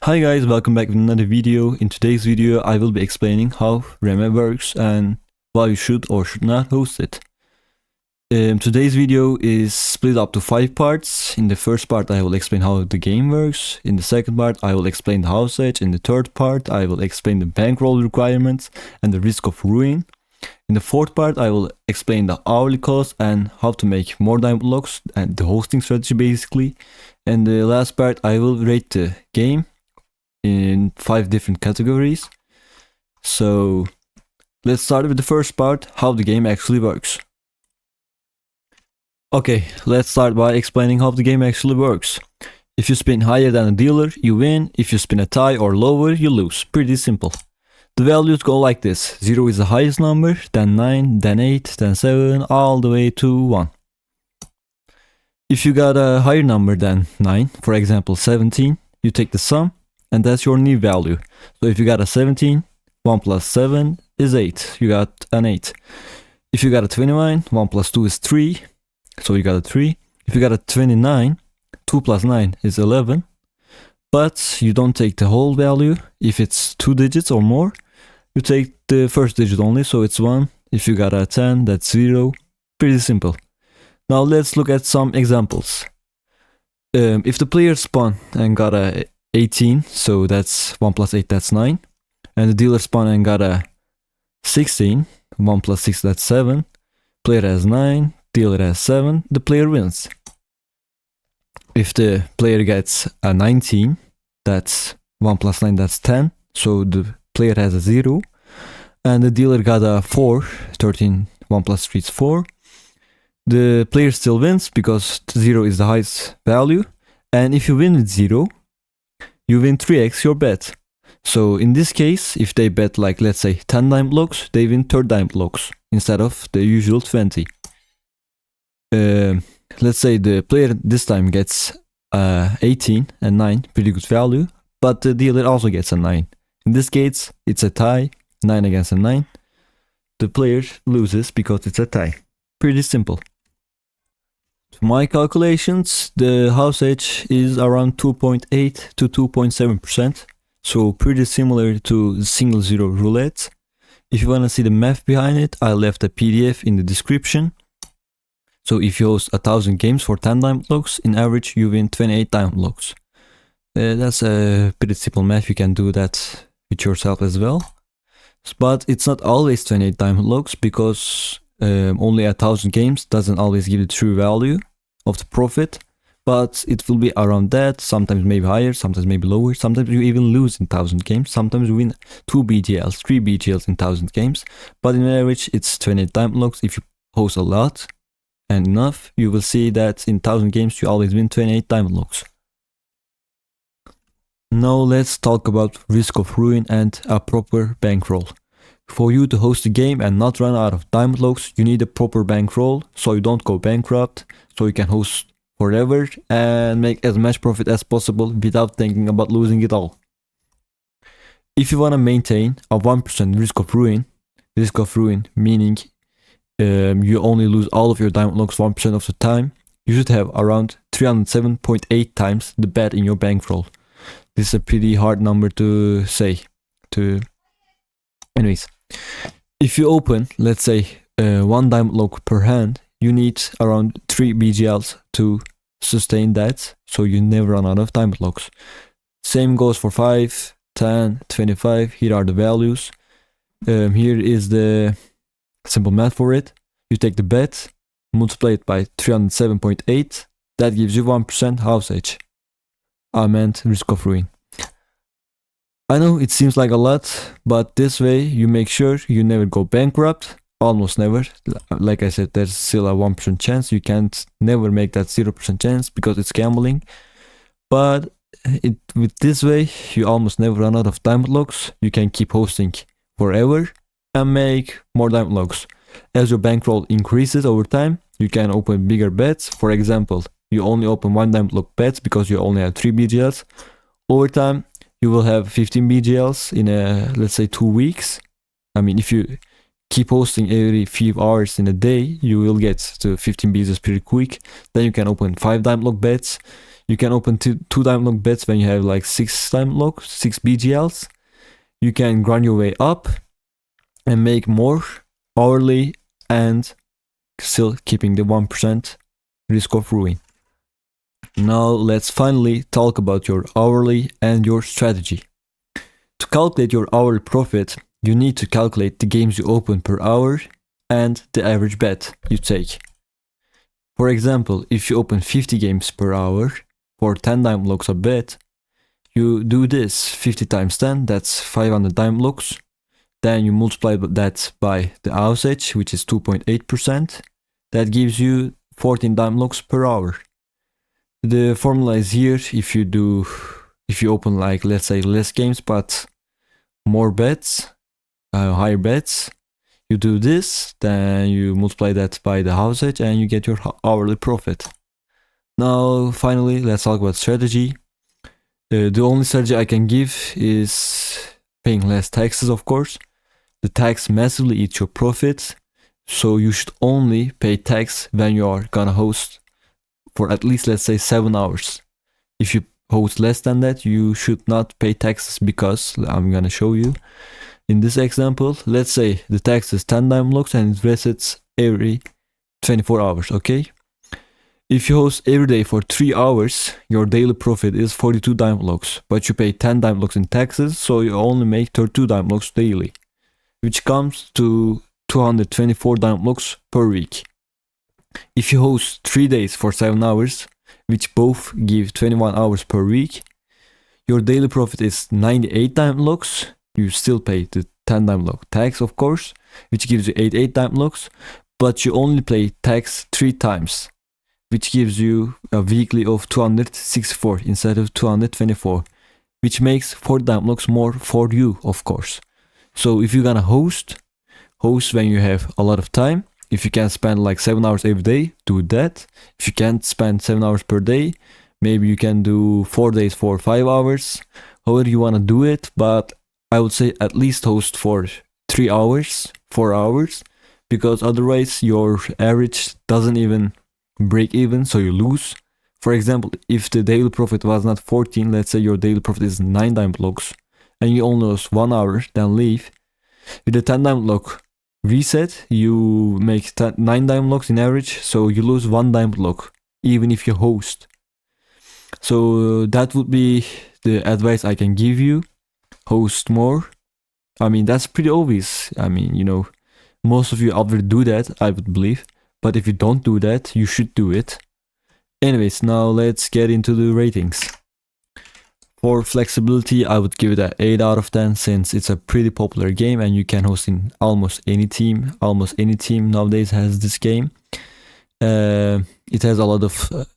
Hi guys, welcome back with another video. In today's video, I will be explaining how REME works and why you should or should not host it. Today's video is split up to 5 parts. In the first part, I will explain how the game works. In the second part, I will explain the house edge. In the third part, I will explain the bankroll requirements and the risk of ruin. In the fourth part, I will explain the hourly cost and how to make more diamond blocks and the hosting strategy basically. And the last part, I will rate the game in 5 different categories. So let's start with the first part, how the game actually works. Okay, let's start by explaining how the game actually works. If you spin higher than a dealer, you win. If you spin a tie or lower, you lose. Pretty simple. The values go like this. 0 is the highest number, then 9, then 8, then 7, all the way to 1. If you got a higher number than 9, for example 17, you take the sum, and that's your new value. So if you got a 17, 1 plus 7 is 8. You got an 8. If you got a 29, 1 plus 2 is 3. So you got a 3. If you got a 29, 2 plus 9 is 11. But you don't take the whole value. If it's 2 digits or more, you take the first digit only, so it's 1. If you got a 10, that's 0. Pretty simple. Now let's look at some examples. If the player spun and got a 18, so that's 1 plus 8, that's 9. And the dealer spun and got a 16, 1 plus 6, that's 7. Player has 9, dealer has 7, the player wins. If the player gets a 19, that's 1 plus 9, that's 10. So the player has a 0. And the dealer got a 4, 13, 1 plus 3 is 4. The player still wins because 0 is the highest value. And if you win with 0, you win 3x your bet. So in this case, if they bet like let's say 10 diamond blocks, they win 30 diamond blocks instead of the usual 20. Let's say the player this time gets 18 and 9, pretty good value, but the dealer also gets a 9. In this case, it's a tie, 9 against a 9. The player loses because it's a tie. Pretty simple. To my calculations, the house edge is around 2.8 to 2.7%, so pretty similar to single zero roulette. If you want to see the math behind it, I left a PDF in the description. So if you host 1000 games for 10 diamond blocks, in average you win 28 diamond blocks. That's a pretty simple math, you can do that with yourself as well. But it's not always 28 diamond blocks because only 1000 games doesn't always give the true value of the profit. But it will be around that, sometimes maybe higher, sometimes maybe lower. Sometimes you even lose in 1000 games, sometimes you win 2 BGLs, 3 BGLs in 1000 games. But in average it's 28 diamond blocks. If you host a lot and enough, you will see that in 1000 games you always win 28 diamond blocks. Now let's talk about risk of ruin and a proper bankroll. For you to host a game and not run out of diamond blocks, you need a proper bankroll so you don't go bankrupt, so you can host forever and make as much profit as possible without thinking about losing it all. If you want to maintain a 1% risk of ruin meaning you only lose all of your diamond blocks 1% of the time, you should have around 307.8 times the bet in your bankroll. This is a pretty hard number to say. Anyways, if you open, let's say, 1 diamond block per hand, you need around 3 BGLs to sustain that, so you never run out of diamond blocks. Same goes for 5, 10, 25, here are the values. Here is the simple math for it. You take the bet, multiply it by 307.8, that gives you 1% house edge. I meant risk of ruin. I know it seems like a lot, but this way you make sure you never go bankrupt, almost never. Like I said, there's still a 1% chance. You can't never make that 0% chance because it's gambling. But with this way, you almost never run out of diamond blocks. You can keep hosting forever and make more diamond blocks. As your bankroll increases over time, you can open bigger bets. For example, you only open 1 diamond block bets because you only have 3 BGLs. Over time, you will have 15 BGLs in let's say 2 weeks. I mean, if you keep hosting every few hours in a day, you will get to 15 pieces pretty quick. Then you can open 5 diamond lock bets. You can open 2 diamond lock bets when you have like 6 diamond lock, 6 BGLs. You can grind your way up and make more hourly and still keeping the 1% risk of ruin. Now let's finally talk about your hourly and your strategy. To calculate your hourly profit, you need to calculate the games you open per hour and the average bet you take. For example, if you open 50 games per hour for 10 diamond locks a bet, you do this 50 times 10, that's 500 diamond locks. Then you multiply that by the usage, which is 2.8%. That gives you 14 diamond locks per hour. The formula is here. If you open like, let's say, less games but more bets, higher bets, you do this, then you multiply that by the usage and you get your hourly profit. Now finally, let's talk about strategy. The only strategy I can give is paying less taxes, of course. The tax massively eats your profits, so you should only pay tax when you are gonna host for at least, let's say, 7 hours. If you host less than that, you should not pay taxes, because I'm gonna show you. In this example, let's say the tax is 10 diamond locks and it resets every 24 hours, okay? If you host every day for 3 hours, your daily profit is 42 diamond locks, but you pay 10 diamond locks in taxes, so you only make 32 diamond locks daily, which comes to 224 diamond locks per week. If you host 3 days for 7 hours, which both give 21 hours per week, your daily profit is 98 diamond locks. You still pay the 10 diamond lock tax, of course, which gives you 88 diamond locks, but you only pay tax 3 times, which gives you a weekly of 264 instead of 224, which makes 4 diamond locks more for you, of course. So if you're gonna host when you have a lot of time. If you can spend like 7 hours every day, do that. If you can't spend 7 hours per day, maybe you can do 4 days for 5 hours, however you wanna do it, but I would say at least host for 3 hours, 4 hours, because otherwise your average doesn't even break even, so you lose. For example, if the daily profit was not 14, let's say your daily profit is 9 diamond locks, and you only lose 1 hour, then leave. With the 10 diamond lock reset, you make 9 diamond locks in average, so you lose 1 diamond lock, even if you host. So that would be the advice I can give you. Host more. I mean, that's pretty obvious. I mean, you know, most of you already do that, I would believe. But if you don't do that, you should do it. Anyways, now let's get into the ratings. For flexibility, I would give it an 8 out of 10, since it's a pretty popular game and you can host in almost any team. Almost any team nowadays has this game. It has a lot of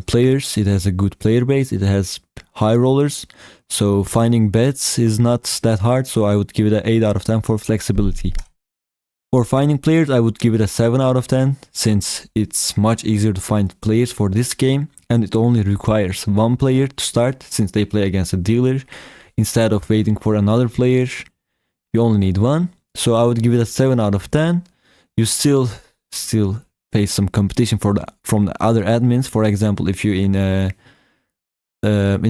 players. It has a good player base. It has high rollers. So finding bets is not that hard. So I would give it an 8 out of 10 for flexibility. For finding players, I would give it a 7 out of 10, since it's much easier to find players for this game, and it only requires 1 player to start, since they play against a dealer. Instead of waiting for another player, you only need 1. So I would give it a 7 out of 10. You still face some competition from the other admins. For example, if you're in a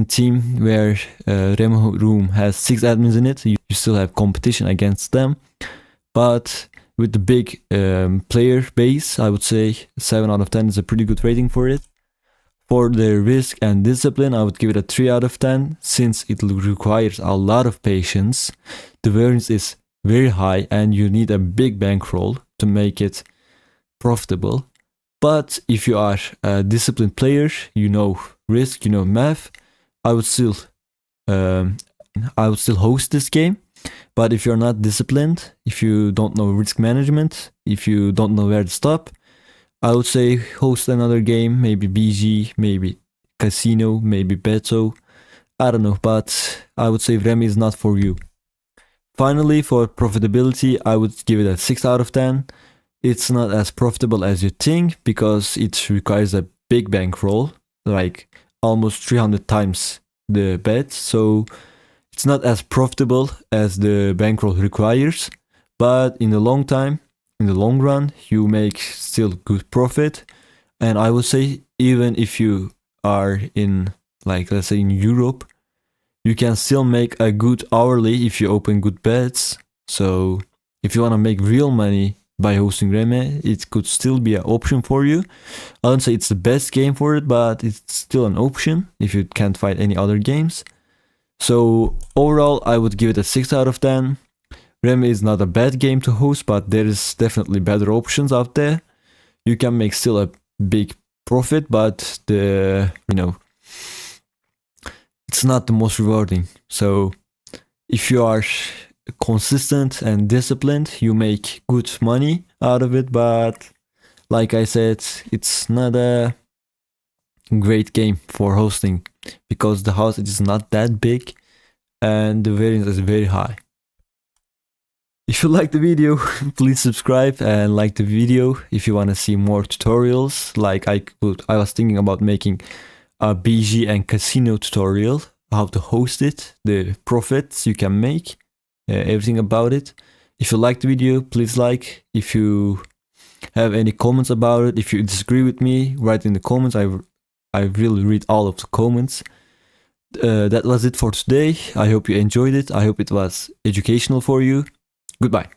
team where REME room has 6 admins in it, you still have competition against them. But with the big player base, I would say 7 out of 10 is a pretty good rating for it. For the risk and discipline, I would give it a 3 out of 10, since it requires a lot of patience. The variance is very high and you need a big bankroll to make it profitable. But if you are a disciplined player, you know risk, you know math, I would still host this game. But if you're not disciplined, if you don't know risk management, if you don't know where to stop, I would say host another game, maybe BG, maybe Casino, maybe Beto. I don't know, but I would say REME is not for you. Finally, for profitability, I would give it a 6 out of 10. It's not as profitable as you think, because it requires a big bankroll, like almost 300 times the bet. So it's not as profitable as the bankroll requires, but in the long run, you make still good profit. And I would say even if you are in, like, let's say in Europe, you can still make a good hourly if you open good bets. So if you want to make real money by hosting REME, it could still be an option for you. I don't say it's the best game for it, but it's still an option if you can't find any other games. So overall, I would give it a 6 out of 10. REME is not a bad game to host, but there is definitely better options out there. You can make still a big profit, but it's not the most rewarding. So if you are consistent and disciplined, you make good money out of it. But like I said, it's not a great game for hosting because the house is not that big and the variance is very high. If you like the video, please subscribe and like the video if you want to see more tutorials. Like I was thinking about making a BG and casino tutorial, how to host it, the profits you can make, everything about it. If you like the video, please like. If you have any comments about it, if you disagree with me, write in the comments. I really read all of the comments. That was it for today. I hope you enjoyed it. I hope it was educational for you. Goodbye.